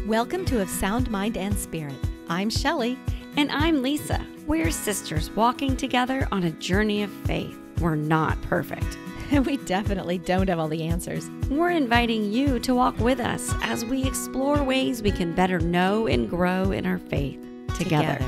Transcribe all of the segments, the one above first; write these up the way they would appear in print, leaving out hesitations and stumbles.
Welcome to Of Sound Mind and Spirit. I'm Shelley. And I'm Lisa. We're sisters walking together on a journey of faith. We're not perfect. We definitely don't have all the answers. We're inviting you to walk with us as we explore ways we can better know and grow in our faith together.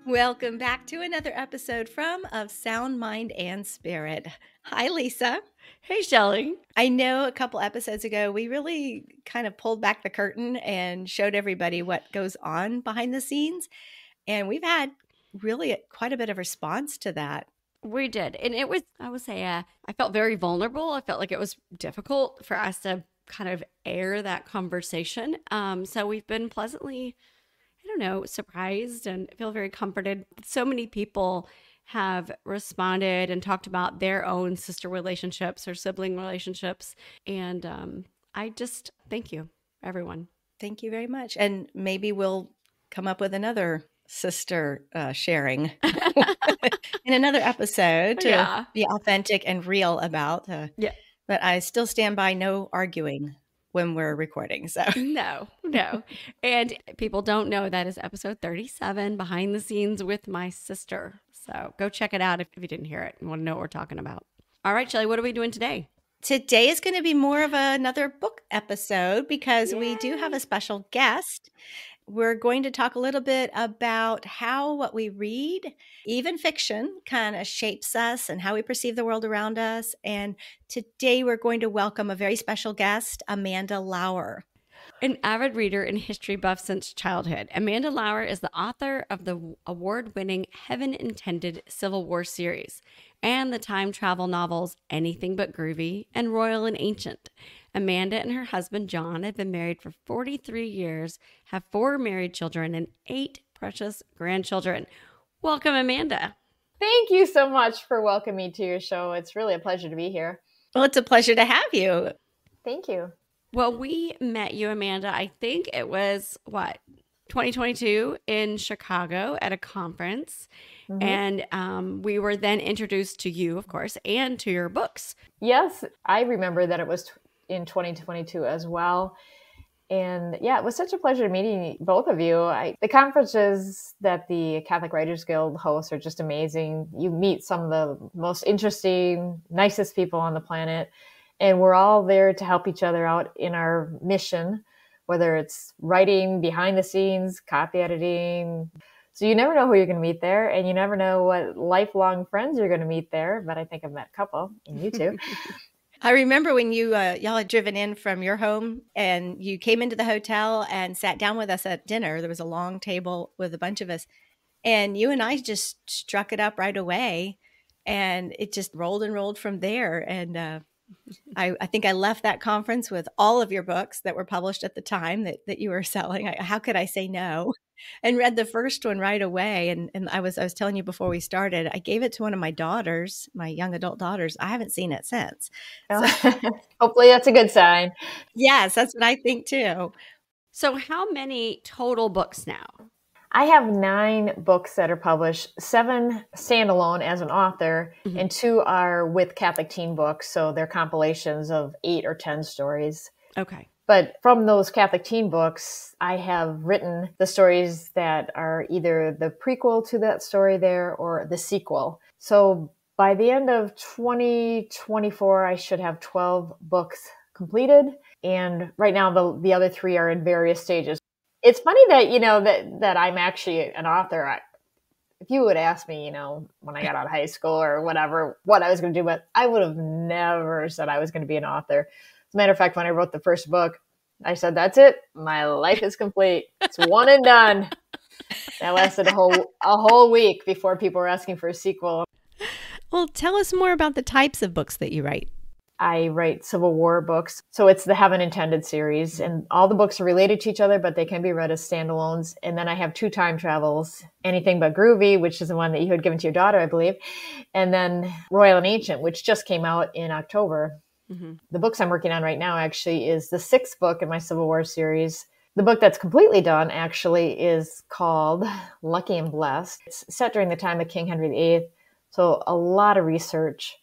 Welcome back to another episode from Of Sound Mind and Spirit. Hi, Lisa. Hey, Shelley. I know a couple episodes ago, we really kind of pulled back the curtain and showed everybody what goes on behind the scenes. And we've had really quite a bit of response to that. We did. And it was, I would say, I felt very vulnerable. I felt like it was difficult for us to kind of air that conversation. So we've been pleasantly, surprised and feel very comforted. So many people have responded and talked about their own sister relationships or sibling relationships. And I just thank you, everyone. Thank you very much. And maybe we'll come up with another sister sharing in another episode to be authentic and real about. But I still stand by no arguing when we're recording. So No. And people don't know that is episode 37, Behind the Scenes with My Sister. So go check it out if you didn't hear it and want to know what we're talking about. All right, Shelley, what are we doing today? Today is going to be more of another book episode because we do have a special guest. We're going to talk a little bit about how what we read, even fiction, kind of shapes us and how we perceive the world around us. And today we're going to welcome a very special guest, Amanda Lauer. An avid reader and history buff since childhood, Amanda Lauer is the author of the award-winning Heaven Intended Civil War series and the time travel novels Anything But Groovy and Royal and Ancient. Amanda and her husband, John, have been married for 43 years, have 4 married children, and 8 precious grandchildren. Welcome, Amanda. Thank you so much for welcoming me to your show. It's really a pleasure to be here. Well, it's a pleasure to have you. Thank you. Well, we met you, Amanda, I think it was, 2022 in Chicago at a conference. Mm-hmm. And we were then introduced to you, of course, and to your books. Yes, I remember that it was in 2022 as well. And yeah, it was such a pleasure meeting both of you. The conferences that the Catholic Writers Guild hosts are just amazing. You meet some of the most interesting, nicest people on the planet. And we're all there to help each other out in our mission, whether it's writing behind the scenes, copy editing. So you never know who you're going to meet there, and you never know what lifelong friends you're going to meet there. But I think I've met a couple, and you too. I remember when you y'all had driven in from your home and you came into the hotel and sat down with us at dinner. There was a long table with a bunch of us, and you and I just struck it up right away, and it just rolled and rolled from there. And I think I left that conference with all of your books that were published at the time that you were selling. How could I say no? And read the first one right away. And I was telling you before we started, I gave it to one of my daughters, my young adult daughters. I haven't seen it since. So, hopefully that's a good sign. Yes, that's what I think too. So how many total books now? I have 9 books that are published, 7 standalone as an author, mm-hmm. and 2 are with Catholic Teen Books. So they're compilations of 8 or 10 stories. Okay. But from those Catholic Teen Books, I have written the stories that are either the prequel to that story there or the sequel. So by the end of 2024, I should have 12 books completed. And right now, the other 3 are in various stages. It's funny that, that I'm actually an author. If you would ask me, when I got out of high school or whatever, what I was going to do, but I would have never said I was going to be an author. As a matter of fact, when I wrote the first book, I said, that's it. My life is complete. It's one and done. That lasted a whole week before people were asking for a sequel. Well, tell us more about the types of books that you write. I write Civil War books. So it's the Heaven Intended series. And all the books are related to each other, but they can be read as standalones. And then I have 2 time travels, Anything But Groovy, which is the one that you had given to your daughter, I believe. And then Royal and Ancient, which just came out in October. Mm-hmm. The books I'm working on right now actually is the 6th book in my Civil War series. The book that's completely done actually is called Lucky and Blessed. It's set during the time of King Henry VIII. So a lot of research.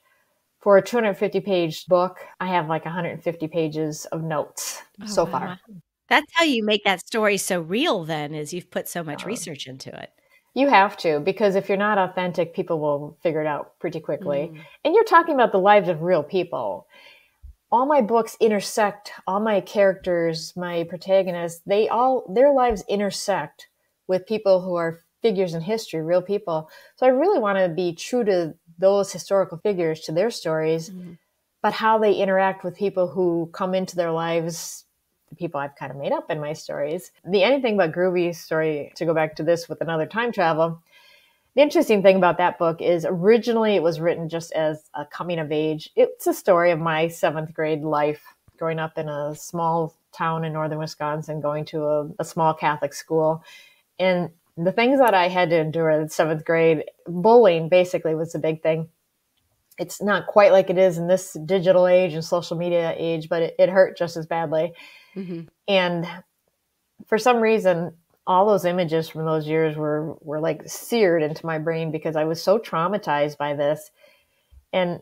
for a 250-page book, I have like 150 pages of notes so wow. far. That's how you make that story so real then, is you've put so much research into it. You have to, because if you're not authentic, people will figure it out pretty quickly. Mm. And you're talking about the lives of real people. All my books intersect, all my characters, my protagonists, their lives intersect with people who are figures in history, real people. So I really want to be true to those historical figures, to their stories, but how they interact with people who come into their lives, the people I've kind of made up in my stories. The Anything But Groovy story, to go back to this with another time travel, the interesting thing about that book is originally it was written just as a coming of age. It's a story of my 7th grade life, growing up in a small town in northern Wisconsin, going to a small Catholic school. And the things that I had to endure in 7th grade, bullying basically was a big thing. It's not quite like it is in this digital age and social media age, but it hurt just as badly. Mm-hmm. And for some reason, all those images from those years were like seared into my brain because I was so traumatized by this. And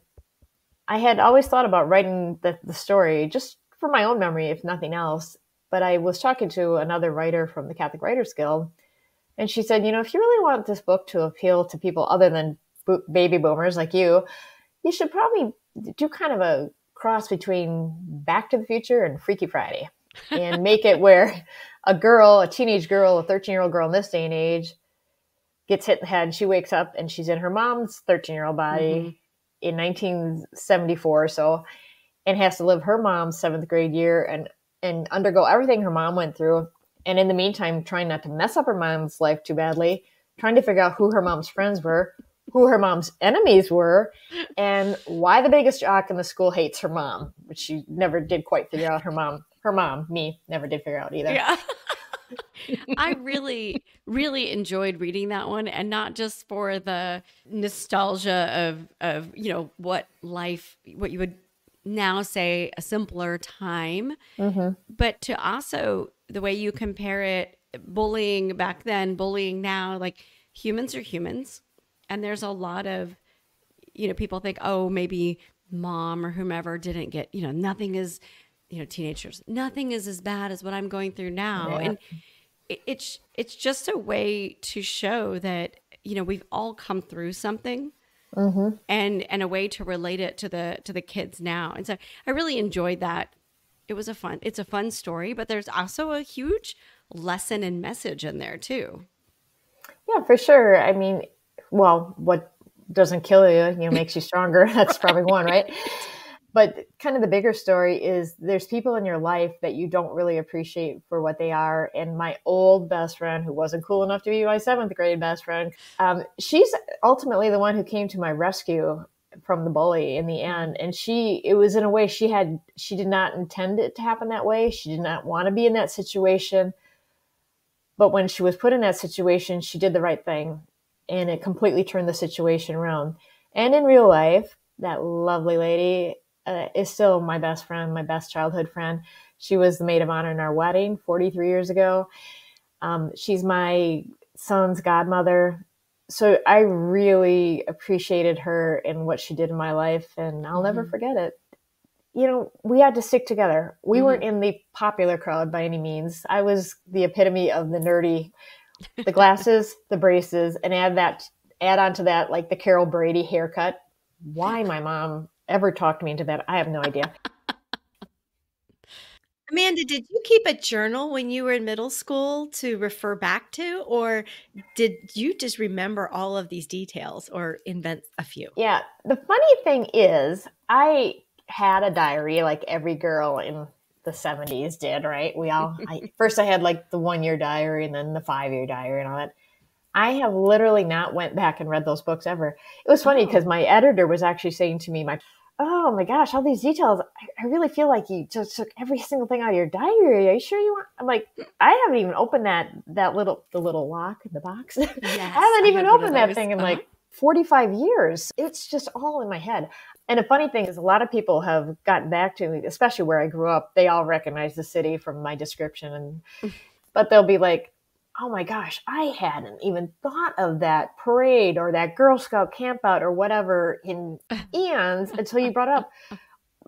I had always thought about writing the story just for my own memory, if nothing else. But I was talking to another writer from the Catholic Writers Guild, and she said, if you really want this book to appeal to people other than baby boomers like you should probably do kind of a cross between Back to the Future and Freaky Friday and make it where a teenage girl, a 13-year-old girl in this day and age gets hit in the head. She wakes up and she's in her mom's 13-year-old body in 1974 or so, and has to live her mom's 7th grade year and undergo everything her mom went through. And in the meantime, trying not to mess up her mom's life too badly, trying to figure out who her mom's friends were, who her mom's enemies were, and why the biggest jock in the school hates her mom, which she never did quite figure out. Me, never did figure out either. Yeah. I really, really enjoyed reading that one, and not just for the nostalgia of what you would now say a simpler time, but to also the way you compare it, bullying back then, bullying now, like humans are humans. And there's a lot of, people think, oh, maybe mom or whomever didn't get, nothing is, teenagers, nothing is as bad as what I'm going through now. Yeah. And it's just a way to show that, we've all come through something, and a way to relate it to the kids now. And so I really enjoyed that. It's a fun story, but there's also a huge lesson and message in there too. Yeah, for sure. I mean, well, what doesn't kill you, makes you stronger. That's probably one, right? But kind of the bigger story is there's people in your life that you don't really appreciate for what they are. And my old best friend, who wasn't cool enough to be my 7th grade best friend, she's ultimately the one who came to my rescue from the bully in the end. And it was in a way she did not intend it to happen that way. She did not want to be in that situation. But when she was put in that situation, she did the right thing. And it completely turned the situation around. And in real life, that lovely lady is still my best friend, my best childhood friend. She was the maid of honor in our wedding 43 years ago. She's my son's godmother. So I really appreciated her and what she did in my life, and I'll never forget it. We had to stick together. We weren't in the popular crowd by any means. I was the epitome of the nerdy, the glasses, the braces, and add on to that, like the Carol Brady haircut. Why my mom ever talked me into that, I have no idea. Amanda, did you keep a journal when you were in middle school to refer back to, or did you just remember all of these details or invent a few? Yeah. The funny thing is, I had a diary like every girl in the 70s did, right? First I had like the 1-year diary and then the 5-year diary and all that. I have literally not went back and read those books ever. It was funny because my editor was actually saying to me, oh my gosh, all these details. I really feel like you just took every single thing out of your diary. Are you sure you want? I'm like, I haven't even opened the little lock in the box. Yes, I haven't even opened that thing in like 45 years. It's just all in my head. And the funny thing is, a lot of people have gotten back to me, especially where I grew up. They all recognize the city from my description, but they'll be like, oh my gosh, I hadn't even thought of that parade or that Girl Scout campout or whatever in eons until you brought up.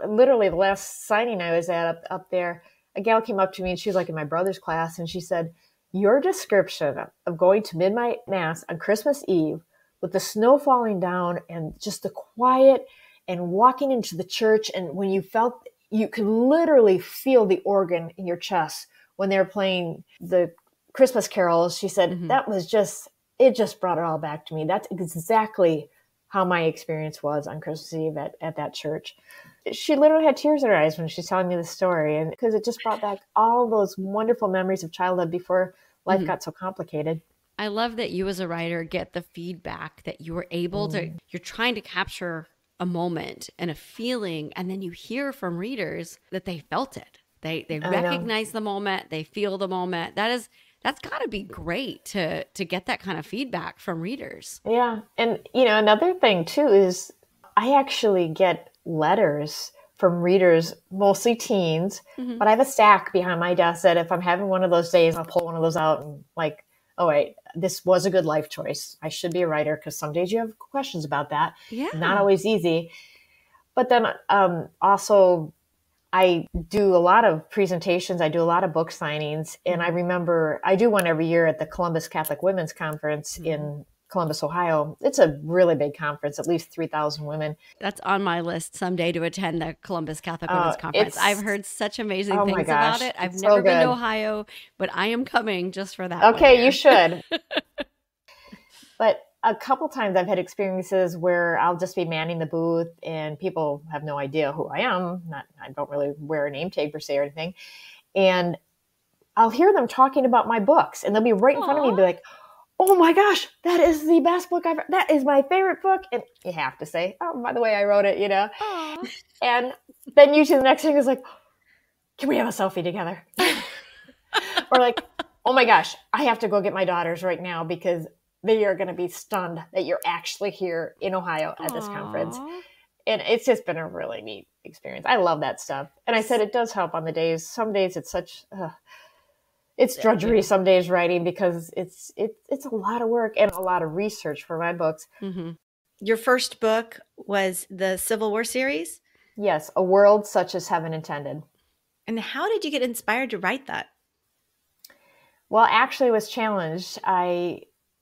Literally the last signing I was at up there, a gal came up to me and she was like in my brother's class and she said, your description of going to midnight mass on Christmas Eve with the snow falling down and just the quiet and walking into the church, and when you felt, you could literally feel the organ in your chest when they were playing the Christmas carols. She said, that was just, it just brought it all back to me. That's exactly how my experience was on Christmas Eve at that church. She literally had tears in her eyes when she's telling me the story, and because it just brought back all those wonderful memories of childhood before life got so complicated. I love that you as a writer get the feedback that you were able to, you're trying to capture a moment and a feeling, and then you hear from readers that they felt it. They recognize the moment, they feel the moment. That's got to be great to get that kind of feedback from readers. Yeah. And, another thing too is I actually get letters from readers, mostly teens, but I have a stack behind my desk that if I'm having one of those days, I'll pull one of those out and like, oh wait, this was a good life choice. I should be a writer, because some days you have questions about that. Yeah. Not always easy. But then also I do a lot of presentations. I do a lot of book signings. And I remember I do one every year at the Columbus Catholic Women's Conference in Columbus, Ohio. It's a really big conference, at least 3,000 women. That's on my list someday to attend the Columbus Catholic Women's Conference. I've heard such amazing things about it. I've never been to Ohio, but I am coming just for that. Okay, you should. But a couple times I've had experiences where I'll just be manning the booth and people have no idea who I am. I don't really wear a name tag per se or anything. And I'll hear them talking about my books, and they'll be right in front of me and be like, oh my gosh, that is the best book I've read. That is my favorite book. And you have to say, oh, by the way, I wrote it, Aww. And then usually the next thing is like, can we have a selfie together? Or like, oh my gosh, I have to go get my daughters right now because they are going to be stunned that you're actually here in Ohio at this conference. And it's just been a really neat experience. I love that stuff. And I said it does help on the days. Some days it's such... it's drudgery some days writing because it's a lot of work and a lot of research for my books. Your first book was the Civil War series? Yes, A World Such as Heaven Intended. And how did you get inspired to write that? Well, actually, I was challenged.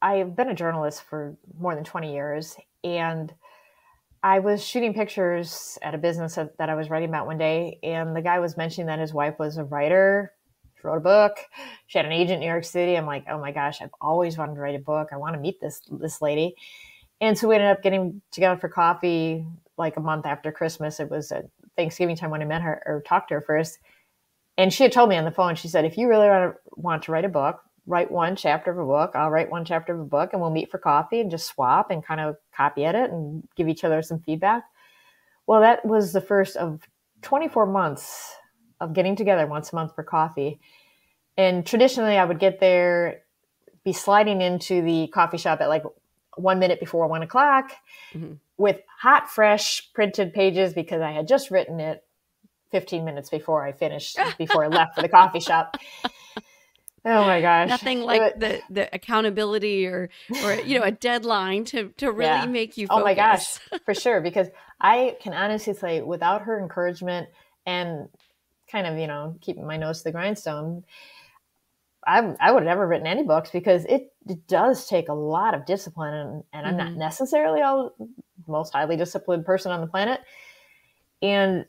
I've been a journalist for more than 20 years, and I was shooting pictures at a business that I was writing about one day, and the guy was mentioning that his wife was a writer. She wrote a book. She had an agent in New York City. I'm like, oh my gosh, I've always wanted to write a book. I want to meet this lady. And so we ended up getting together for coffee like a month after Christmas. It was at Thanksgiving time when I met her or talked to her first. And she had told me on the phone, she said, if you really want to write a book, write one chapter of a book. I'll write one chapter of a book and we'll meet for coffee and just swap and kind of copy edit and give each other some feedback. Well, that was the first of 24 months of getting together once a month for coffee. And traditionally I would get there, be sliding into the coffee shop at like 1 minute before 1 o'clock with hot, fresh printed pages because I had just written it 15 minutes before I finished, before I left for the coffee shop. Oh my gosh. Nothing like the accountability or a deadline to really make you focus. Oh my gosh, for sure. Because I can honestly say without her encouragement and kind of, keeping my nose to the grindstone, I would have never written any books because it does take a lot of discipline and I'm not necessarily the most highly disciplined person on the planet. And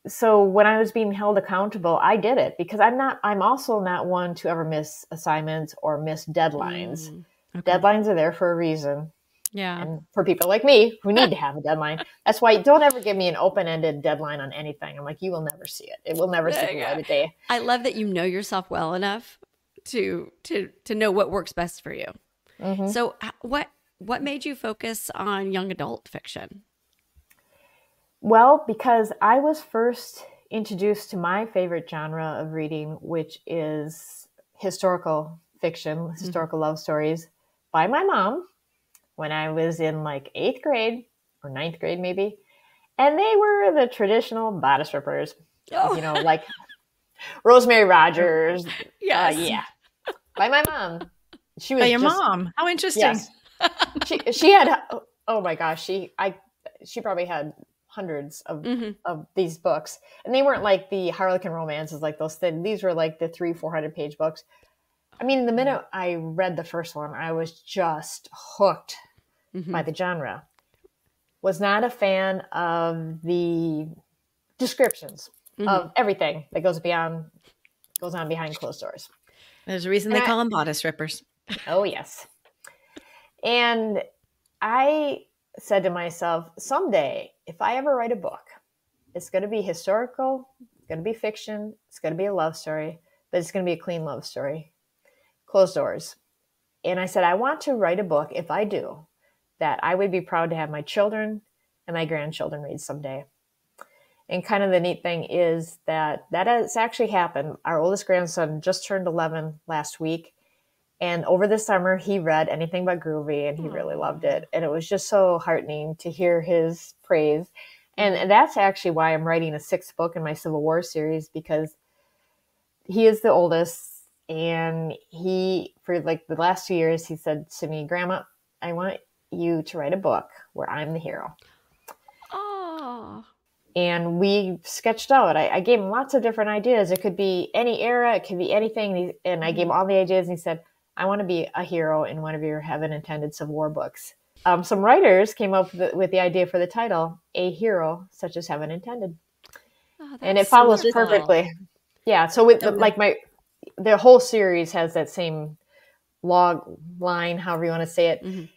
so when I was being held accountable, I did it because I'm also not one to ever miss assignments or miss deadlines. Okay. Deadlines are there for a reason. Yeah. And for people like me who need to have a deadline, that's why don't ever give me an open-ended deadline on anything. I'm like, you will never see it. It will never see the light of day. I love that you know yourself well enough to know what works best for you. So what made you focus on young adult fiction? Well, because I was first introduced to my favorite genre of reading, which is historical fiction, historical love stories by my mom when I was in like 8th grade or 9th grade maybe. And they were the traditional bodice rippers, like Rosemary Rogers. Yes. Yeah. By my mom. She By was your just, mom. How interesting. yes. She had, oh my gosh, she probably had hundreds of these books, and they weren't like the Harlequin romances, like those thin. These were like the 300-400 page books. I mean, the minute I read the first one, I was just hooked by the genre. Was not a fan of the descriptions of everything that goes on behind closed doors. There's a reason they call them bodice rippers. Oh, yes. And I said to myself, someday, if I ever write a book, it's going to be historical, it's going to be fiction, it's going to be a love story, but it's going to be a clean love story. Closed doors. And I said, I want to write a book, if I do, that I would be proud to have my children and my grandchildren read someday. And kind of the neat thing is that has actually happened. Our oldest grandson just turned 11 last week. And over the summer, he read Anything But Groovy, and he really loved it. And it was just so heartening to hear his praise. And that's actually why I'm writing a 6th book in my Civil War series, because he is the oldest. And he, for like the last 2 years, he said to me, Grandma, I want you to write a book where I'm the hero. Oh. And we sketched out. I gave him lots of different ideas. It could be any era. It could be anything. And I gave him all the ideas. And he said, I want to be a hero in one of your heaven intended Civil War books. Some writers came up with the idea for the title, A Hero Such as Heaven Intended. Oh, and it follows perfectly. Yeah. So with the whole series has that same log line, however you want to say it.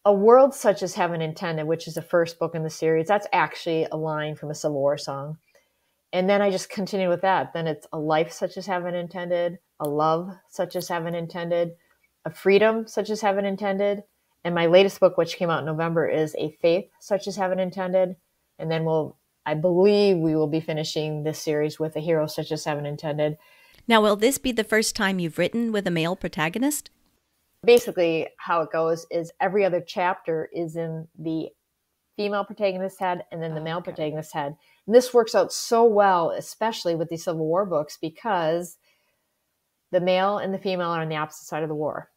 A world such as heaven intended, which is the first book in the series, that's actually a line from a Civil War song. And then I just continue with that. Then it's a life such as heaven intended, a love such as heaven intended, a freedom such as heaven intended. And my latest book, which came out in November, is a faith such as heaven intended. And then I believe we will be finishing this series with a hero such as heaven intended. Now, will this be the first time you've written with a male protagonist? Basically, how it goes is every other chapter is in the female protagonist's head and then the male protagonist's head. And this works out so well, especially with these Civil War books, because the male and the female are on the opposite side of the war.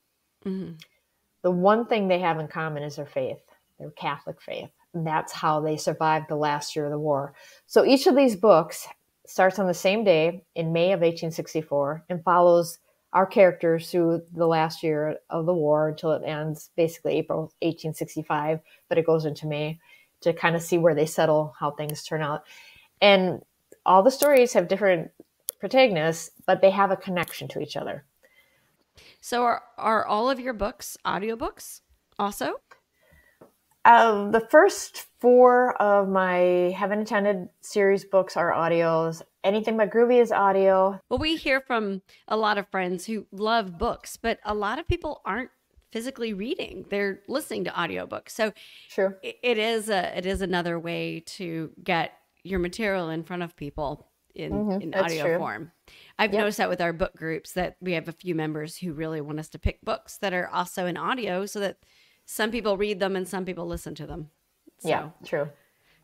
The one thing they have in common is their faith, their Catholic faith. And that's how they survived the last year of the war. So each of these books starts on the same day in May of 1864 and follows our characters through the last year of the war until it ends basically April 1865, but it goes into May to kind of see where they settle, how things turn out. And all the stories have different protagonists, but they have a connection to each other. So are all of your books audiobooks also? The first 4 of my Heaven Intended series books are audios. Anything But Groovy is audio. Well, we hear from a lot of friends who love books, but a lot of people aren't physically reading. They're listening to audiobooks. So True. it is another way to get your material in front of people in audio form. I've noticed that with our book groups that we have a few members who really want us to pick books that are also in audio so that some people read them and some people listen to them. So, yeah, true.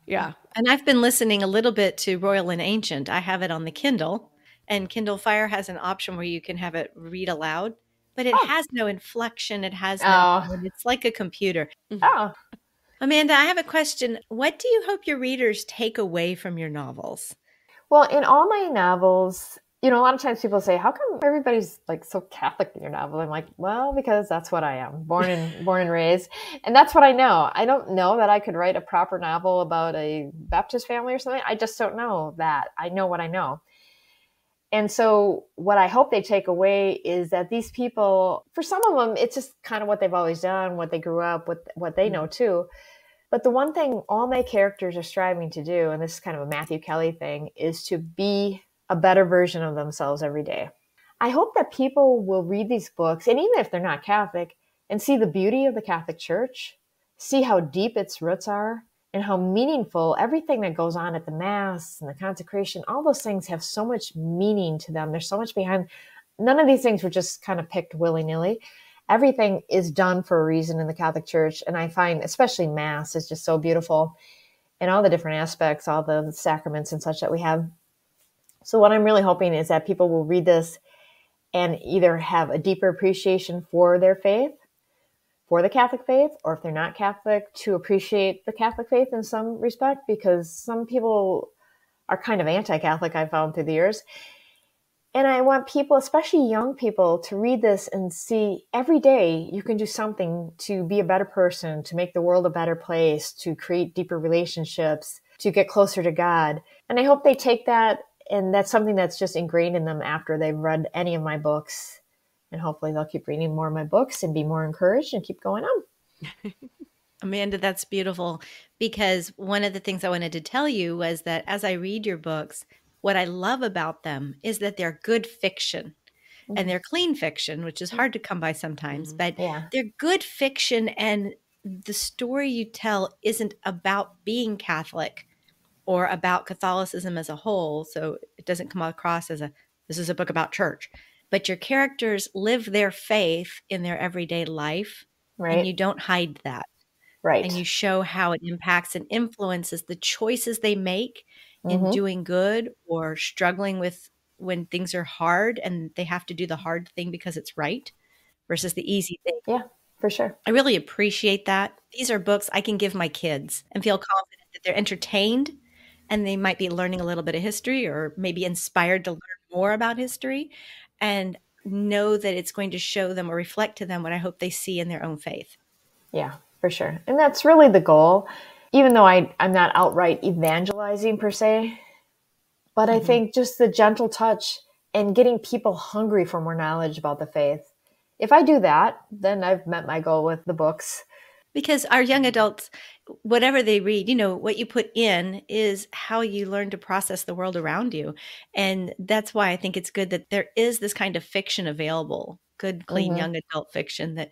Yeah. And I've been listening a little bit to Royal and Ancient. I have it on the Kindle, and Kindle Fire has an option where you can have it read aloud, but it has no inflection. It has it's like a computer. Oh. Amanda, I have a question. What do you hope your readers take away from your novels? Well, in all my novels, a lot of times people say, how come everybody's like so Catholic in your novel? I'm like, well, because that's what I am, born and raised. And that's what I know. I don't know that I could write a proper novel about a Baptist family or something. I just don't know that. I know what I know. And so what I hope they take away is that these people, for some of them, it's just kind of what they've always done, what they grew up with, what they know too. But the one thing all my characters are striving to do, and this is kind of a Matthew Kelly thing, is to be a better version of themselves every day. I hope that people will read these books, and even if they're not Catholic, and see the beauty of the Catholic Church, see how deep its roots are, and how meaningful everything that goes on at the Mass and the consecration, all those things have so much meaning to them. There's so much behind. None of these things were just kind of picked willy-nilly. Everything is done for a reason in the Catholic Church, and I find especially Mass is just so beautiful, and all the different aspects, all the sacraments and such that we have. So what I'm really hoping is that people will read this and either have a deeper appreciation for their faith, for the Catholic faith, or if they're not Catholic, to appreciate the Catholic faith in some respect, because some people are kind of anti-Catholic, I've found through the years. And I want people, especially young people, to read this and see every day you can do something to be a better person, to make the world a better place, to create deeper relationships, to get closer to God. And I hope they take that, and that's something that's just ingrained in them after they've read any of my books. And hopefully they'll keep reading more of my books and be more encouraged and keep going on. Amanda, that's beautiful, because one of the things I wanted to tell you was that as I read your books, what I love about them is that they're good fiction, and they're clean fiction, which is hard to come by sometimes, but they're good fiction, and the story you tell isn't about being Catholic or about Catholicism as a whole, so it doesn't come across as this is a book about church, but your characters live their faith in their everyday life, and you don't hide that. Right. And you show how it impacts and influences the choices they make in doing good or struggling with when things are hard and they have to do the hard thing because it's right versus the easy thing. Yeah, for sure. I really appreciate that. These are books I can give my kids and feel confident that they're entertained, and they might be learning a little bit of history or maybe inspired to learn more about history, and know that it's going to show them or reflect to them what I hope they see in their own faith. Yeah, for sure. And that's really the goal, even though I'm not outright evangelizing per se, but I think just the gentle touch and getting people hungry for more knowledge about the faith. If I do that, then I've met my goal with the books. Because our young adults, whatever they read, what you put in is how you learn to process the world around you. And that's why I think it's good that there is this kind of fiction available, good, clean, young adult fiction that,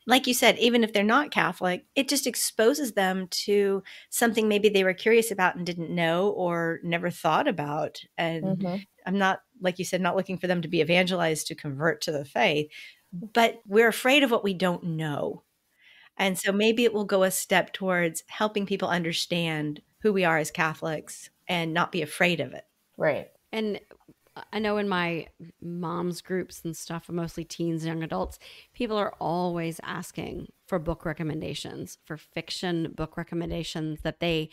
like you said, even if they're not Catholic, it just exposes them to something maybe they were curious about and didn't know or never thought about. And I'm not, like you said, not looking for them to be evangelized to convert to the faith, but we're afraid of what we don't know. And so maybe it will go a step towards helping people understand who we are as Catholics and not be afraid of it. Right. And I know in my mom's groups and stuff, mostly teens, young adults, people are always asking for book recommendations, for fiction book recommendations, that they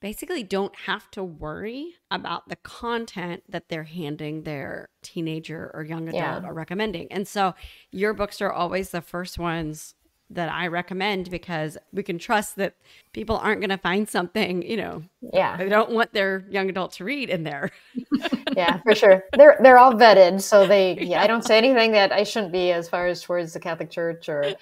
basically don't have to worry about the content that they're handing their teenager or young adult or recommending. And so your books are always the first ones that I recommend, because we can trust that people aren't going to find something, they don't want their young adult to read in there. Yeah, for sure. They're all vetted. So I don't say anything that I shouldn't be as far as towards the Catholic Church, or,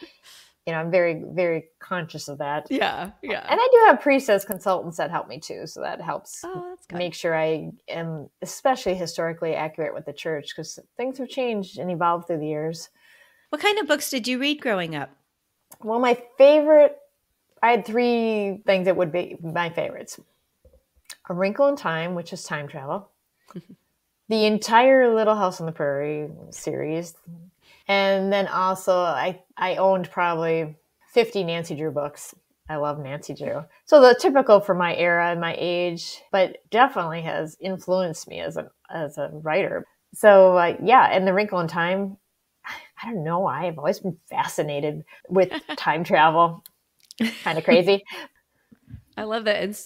I'm very, very conscious of that. Yeah. Yeah. And I do have priests as consultants that help me too. So that helps make sure I am especially historically accurate with the church, because things have changed and evolved through the years. What kind of books did you read growing up? Well, I had three things that would be my favorites. A Wrinkle in Time, which is time travel. The entire Little House on the Prairie series. And then also I owned probably 50 Nancy Drew books. I love Nancy Drew. So the typical for my era and my age, but definitely has influenced me as a writer. So and The Wrinkle in Time, I don't know why, I've always been fascinated with time travel. Kind of crazy. I love that. It's,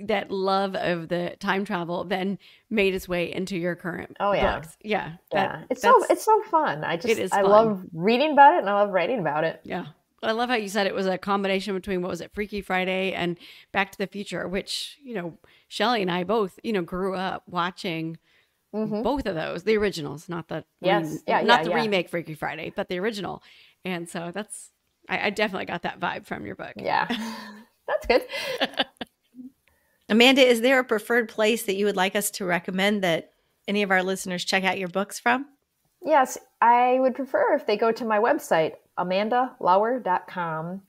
that love of the time travel then made its way into your current books. Yeah. It's so fun. I love reading about it, and I love writing about it. Yeah. I love how you said it was a combination between, what was it, Freaky Friday and Back to the Future, which, Shelley and I both, grew up watching both of those, the originals, not the remake Freaky Friday, but the original. And so I definitely got that vibe from your book. Yeah, that's good. Amanda, is there a preferred place that you would like us to recommend that any of our listeners check out your books from? Yes, I would prefer if they go to my website, amandalauer.com,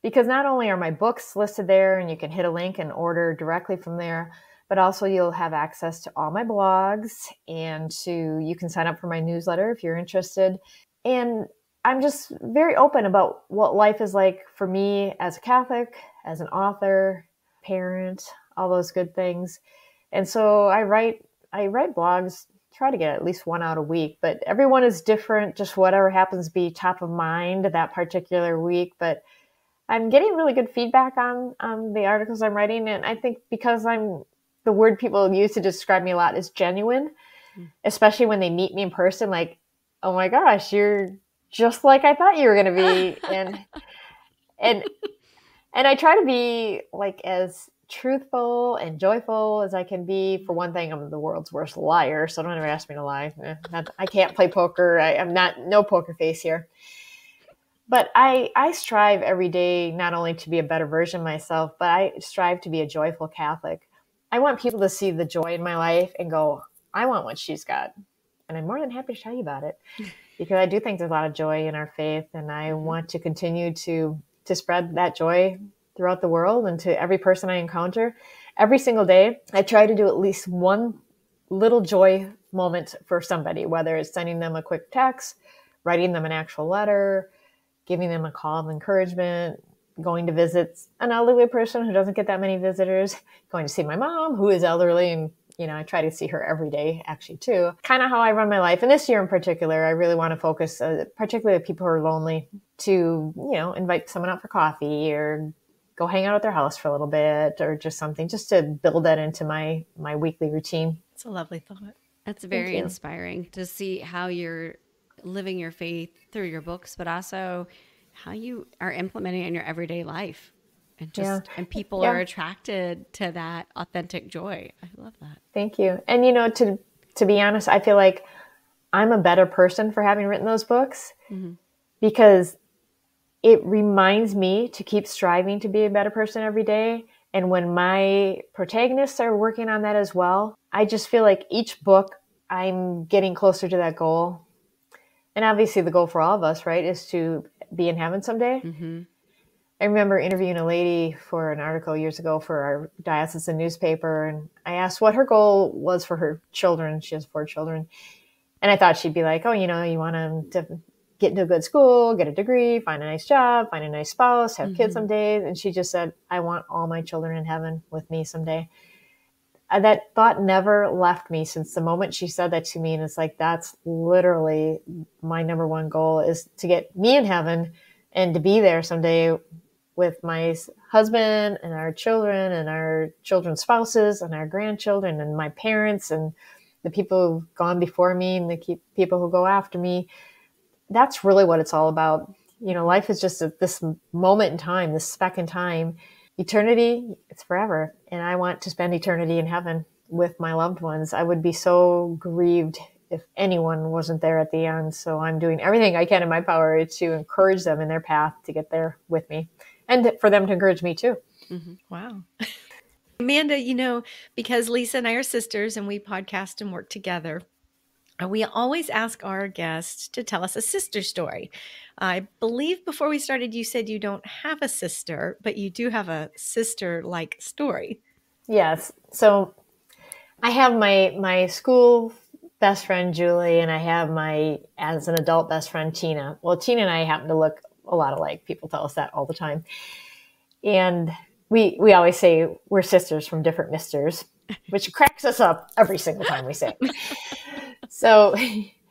because not only are my books listed there and you can hit a link and order directly from there, but also you'll have access to all my blogs, and you can sign up for my newsletter if you're interested. And I'm just very open about what life is like for me as a Catholic, as an author, parent, all those good things. And so I write blogs try to get at least one out a week, but everyone is different, just whatever happens to be top of mind that particular week. But I'm getting really good feedback on the articles I'm writing. And I think because the word people use to describe me a lot is genuine, especially when they meet me in person, like, oh my gosh, you're just like I thought you were going to be. And I try to be like as truthful and joyful as I can be. For one thing, I'm the world's worst liar, so don't ever ask me to lie. I can't play poker. I'm no poker face here. But I strive every day not only to be a better version of myself, but I strive to be a joyful Catholic. I want people to see the joy in my life and go, I want what she's got. And I'm more than happy to tell you about it, because I do think there's a lot of joy in our faith, and I want to continue to spread that joy throughout the world and to every person I encounter. Every single day, I try to do at least one little joy moment for somebody, whether it's sending them a quick text, writing them an actual letter, giving them a call of encouragement, going to visit an elderly person who doesn't get that many visitors, going to see my mom, who is elderly, and I try to see her every day, actually, too. Kind of how I run my life. And this year in particular, I really want to focus, particularly with people who are lonely, to, invite someone out for coffee or go hang out at their house for a little bit, or just something, just to build that into my weekly routine. It's a lovely thought. That's very inspiring to see how you're living your faith through your books, but also how you are implementing it in your everyday life. And and people are attracted to that authentic joy. I love that. Thank you. And to be honest, I feel like I'm a better person for having written those books, because it reminds me to keep striving to be a better person every day. And when my protagonists are working on that as well, I just feel like each book I'm getting closer to that goal. And obviously the goal for all of us, right, is to be in heaven someday. I remember interviewing a lady for an article years ago for our diocesan newspaper, and I asked what her goal was for her children. She has 4 children. And I thought she'd be like, oh, you want them to get into a good school, get a degree, find a nice job, find a nice spouse, have kids someday. And she just said, I want all my children in heaven with me someday. That thought never left me since the moment she said that to me. And it's like, that's literally my number one goal, is to get me in heaven and to be there someday with my husband and our children and our children's spouses and our grandchildren and my parents and the people who've gone before me and the people who go after me. That's really what it's all about. Life is just this moment in time, this speck in time. Eternity, it's forever. And I want to spend eternity in heaven with my loved ones. I would be so grieved if anyone wasn't there at the end. So I'm doing everything I can in my power to encourage them in their path to get there with me, and for them to encourage me too. Wow. Amanda, because Lisa and I are sisters and we podcast and work together, we always ask our guests to tell us a sister story. I believe before we started, you said you don't have a sister, but you do have a sister-like story. Yes. So I have my school best friend, Julie, and I have as an adult best friend, Tina. Well, Tina and I happen to look a lot alike. People tell us that all the time. And we always say we're sisters from different misters, which cracks us up every single time we say it. So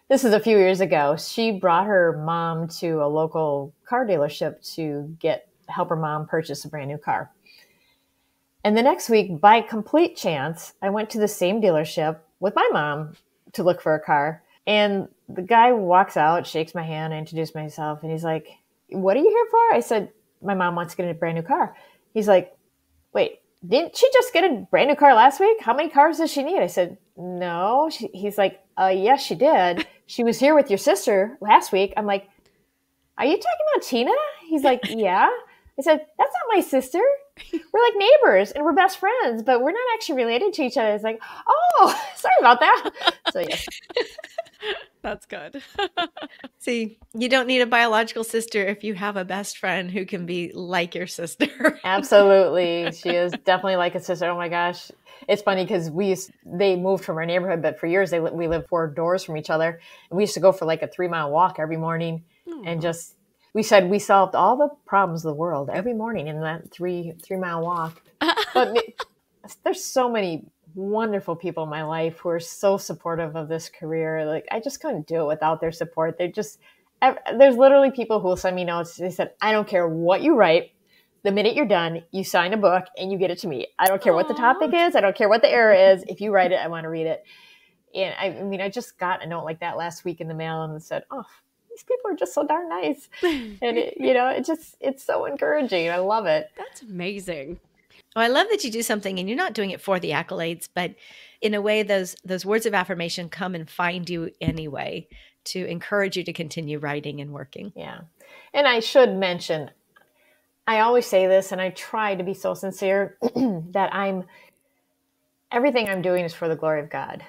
this is a few years ago. She brought her mom to a local car dealership to help her mom purchase a brand new car. And the next week, by complete chance, I went to the same dealership with my mom to look for a car. And the guy walks out, shakes my hand, I introduce myself, and he's like, what are you here for? I said, my mom wants to get a brand new car. He's like, wait, didn't she just get a brand new car last week? How many cars does she need? I said, no. He's like, yes, she did. She was here with your sister last week. I'm like, are you talking about Tina? He's like, yeah. I said, that's not my sister. We're like neighbors and we're best friends, but we're not actually related to each other. It's like, oh, sorry about that. So yes. That's good. See, you don't need a biological sister if you have a best friend who can be like your sister. Absolutely. She is definitely like a sister. Oh my gosh. It's funny because they moved from our neighborhood, but for years we lived 4 doors from each other. And we used to go for like a 3-mile walk every morning. And just, we said we solved all the problems of the world every morning in that 3-mile walk. But there's so many wonderful people in my life who are so supportive of this career. Like, I just couldn't do it without their support. There's literally people who will send me notes. They said, I don't care what you write. The minute you're done, you sign a book and you get it to me. I don't care what the topic is. I don't care what the era is. If you write it, I want to read it. And I mean, I just got a note like that last week in the mail and said, oh, these people are just so darn nice. And it's so encouraging. I love it. That's amazing. Well, I love that you do something and you're not doing it for the accolades, but in a way, those words of affirmation come and find you anyway to encourage you to continue writing and working. Yeah. And I should mention, I always say this, and I try to be so sincere that everything I'm doing is for the glory of God.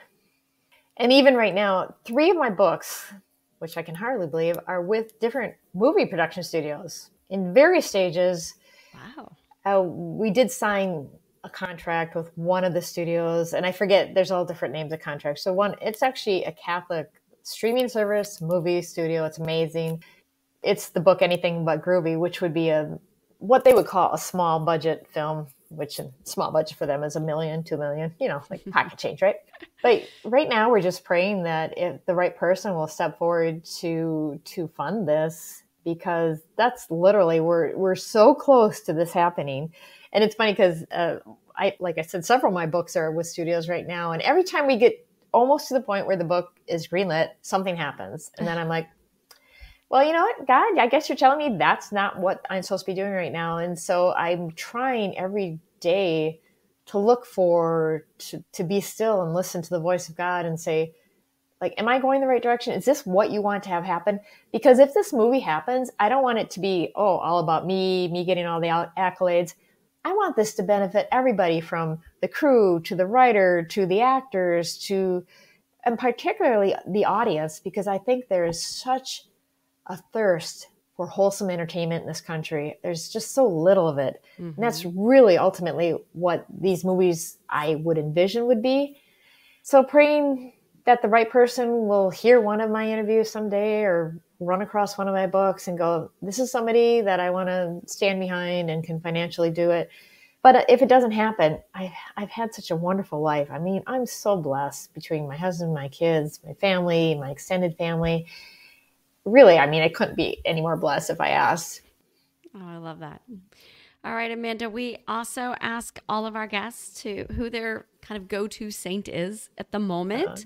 And even right now, 3 of my books, which I can hardly believe, are with different movie production studios in various stages. Wow. We did sign a contract with one of the studios, and I forget, there's all different names of contracts. So it's actually a Catholic streaming service movie studio. It's amazing. It's the book Anything But Groovy, which would be what they would call a small budget film, which small budget for them is $1 million, $2 million, like pocket change, right? But right now we're just praying that if the right person will step forward to fund this, because that's literally, we're so close to this happening. And it's funny because like I said, several of my books are with studios right now. And every time we get almost to the point where the book is greenlit, something happens. And then I'm like, well, you know what, God, I guess you're telling me that's not what I'm supposed to be doing right now. And so I'm trying every day to look to be still and listen to the voice of God and say, like, am I going the right direction? Is this what you want to have happen? Because if this movie happens, I don't want it to be, all about me getting all the accolades. I want this to benefit everybody, from the crew to the writer to the actors and particularly the audience, because I think there is such a thirst for wholesome entertainment in this country. There's just so little of it. Mm-hmm. And that's really ultimately what these movies I would envision would be. So praying that the right person will hear one of my interviews someday or run across one of my books and go, this is somebody that I want to stand behind and can financially do it. But if it doesn't happen, I've had such a wonderful life. I mean, I'm so blessed between my husband, my kids, my family, my extended family. Really, I mean, I couldn't be any more blessed if I asked. Oh, I love that. All right, Amanda, we also ask all of our guests who their kind of go-to saint is at the moment.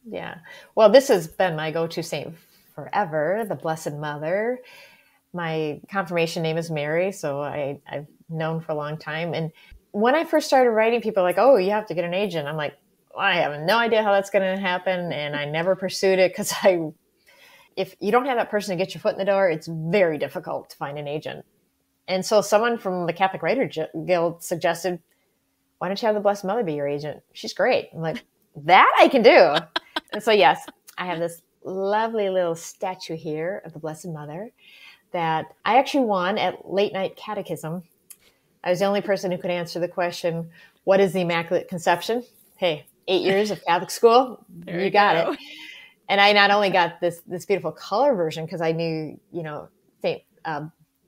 Yeah. Well, this has been my go-to saint forever, the Blessed Mother. My confirmation name is Mary, so I've known for a long time. And when I first started writing, people are like, oh, you have to get an agent. I'm like, well, I have no idea how that's going to happen. And I never pursued it because if you don't have that person to get your foot in the door, it's very difficult to find an agent. And so someone from the Catholic Writer Guild suggested, why don't you have the Blessed Mother be your agent? She's great. I'm like, that I can do. And so, yes, I have this lovely little statue here of the Blessed Mother that I actually won at Late Night Catechism. I was the only person who could answer the question, what is the Immaculate Conception? Hey, 8 years of Catholic school, you got it. And I not only got this beautiful color version, because I knew, the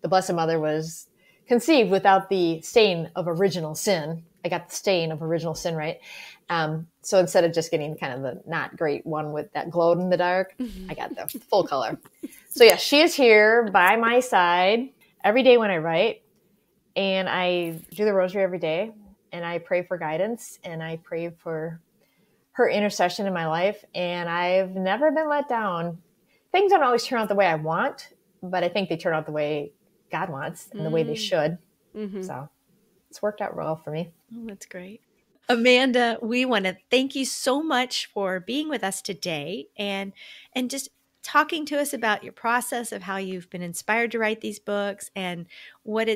Blessed Mother was conceived without the stain of original sin. I got the stain of original sin right. So instead of just getting kind of the not great one with that glowed in the dark, I got the full color. So yeah, she is here by my side every day when I write. And I do the rosary every day. And I pray for guidance. And I pray for her intercession in my life. And I've never been let down. Things don't always turn out the way I want, but I think they turn out the way God wants and the way they should. Mm-hmm. So it's worked out well for me. Oh, that's great. Amanda, we want to thank you so much for being with us today and just talking to us about your process of how you've been inspired to write these books and what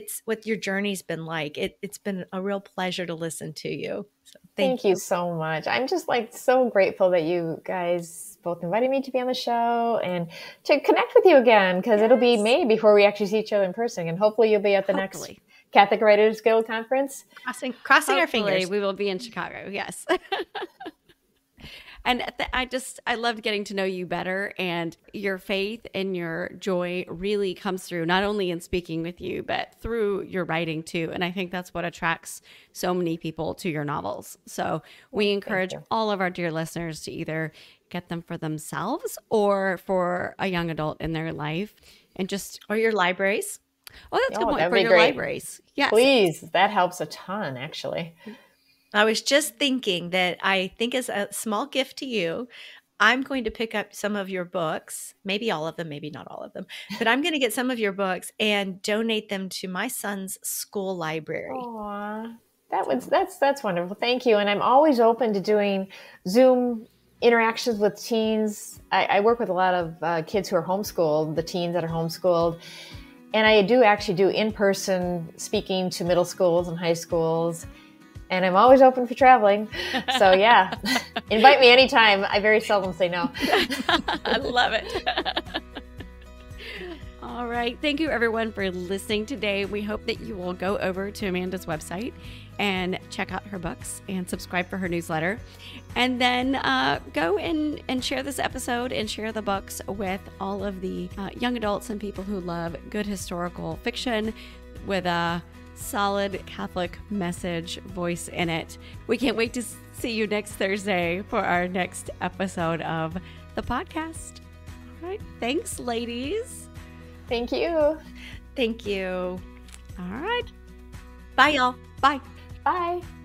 your journey's been like. It's been a real pleasure to listen to you. So thank you so much. I'm just so grateful that you guys both invited me to be on the show and to connect with you again, because It'll be May before we actually see each other in person. And hopefully you'll be at the next Catholic Writers Guild conference. Crossing our fingers. We will be in Chicago. Yes. And I loved getting to know you better, and your faith and your joy really comes through not only in speaking with you, but through your writing too. And I think that's what attracts so many people to your novels. So we encourage all of our dear listeners to either get them for themselves or for a young adult in their life, and just, or your libraries. Oh, that's a good point. That'd For be your great. libraries. Yes. Please. That helps a ton, actually. I was just thinking that I think as a small gift to you, I'm going to pick up some of your books, maybe all of them, maybe not all of them, but I'm going to get some of your books and donate them to my son's school library. Aw, that's wonderful. Thank you. And I'm always open to doing Zoom interactions with teens. I work with a lot of kids who are homeschooled, the teens that are homeschooled. And I do actually do in-person speaking to middle schools and high schools. And I'm always open for traveling. So yeah, invite me anytime. I very seldom say no. I love it. All right. Thank you everyone for listening today. We hope that you will go over to Amanda's website and check out her books and subscribe for her newsletter. And then go and share this episode and share the books with all of the young adults and people who love good historical fiction with a solid Catholic message voice in it. We can't wait to see you next Thursday for our next episode of the podcast. All right. Thanks, ladies. Thank you. Thank you. All right. Bye, y'all. Bye. Bye.